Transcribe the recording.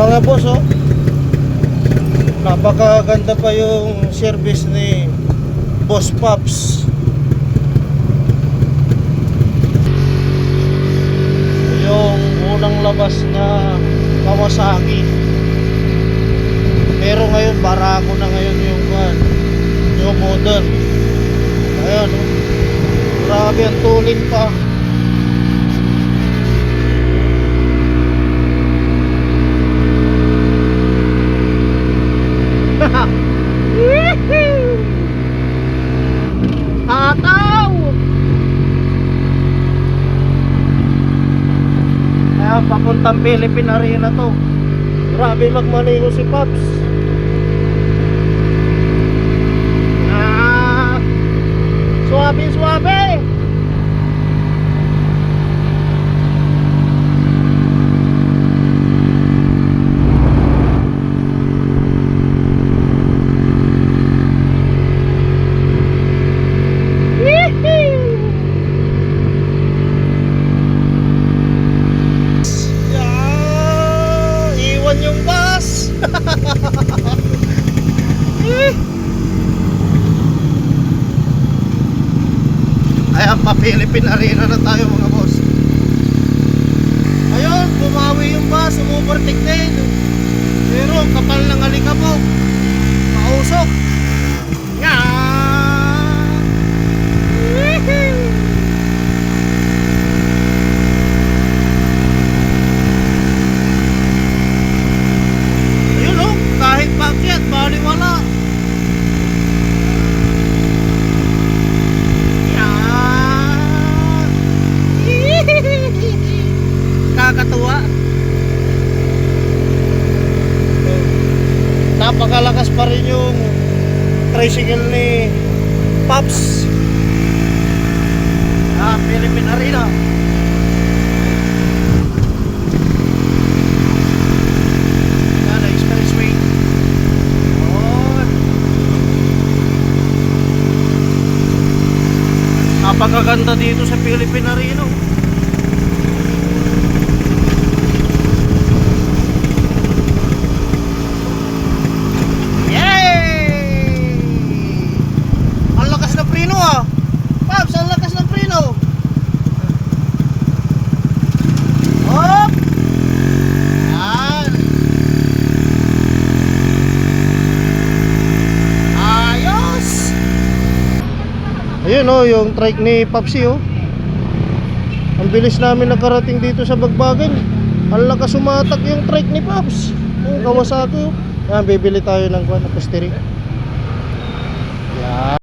mga boss, oh, napakaganda pa yung service ni Boss Pops. Yung unang labas na Kawasaki, pero ngayon Barako na ngayon yung model. Ayan, oh, grabe ang tuling pa. Hataw! Kaya papuntang Philippine Arena to. Grabe magmaneho si Pops. Suabe, suabe! Yung bus. Ayan pa, Philippine Arena na tayo mga boss. Ayun, bumawi yung bus, umubertik din. Pero kapal ng alikabok, mausok. Kahit pakyat, baliwala. Yan. Kakatuwa. Napakalakas pa rin yung tricycle ni Pops. Philippine Arena. Napakaganda dito sa Philippine Arena. Yay! Ang lakas ng preno, ah. Pops, ang lakas ng preno. Hop! Yan. Ayos! Ayun, oh, yung trike ni Popsi, oh. Ang bilis namin nakarating dito sa Bagbagan. Ang lakas sumatak yung trike ni Pops. Yung Kawasaki, oh. Yan, bibili tayo ng pastering. Yan.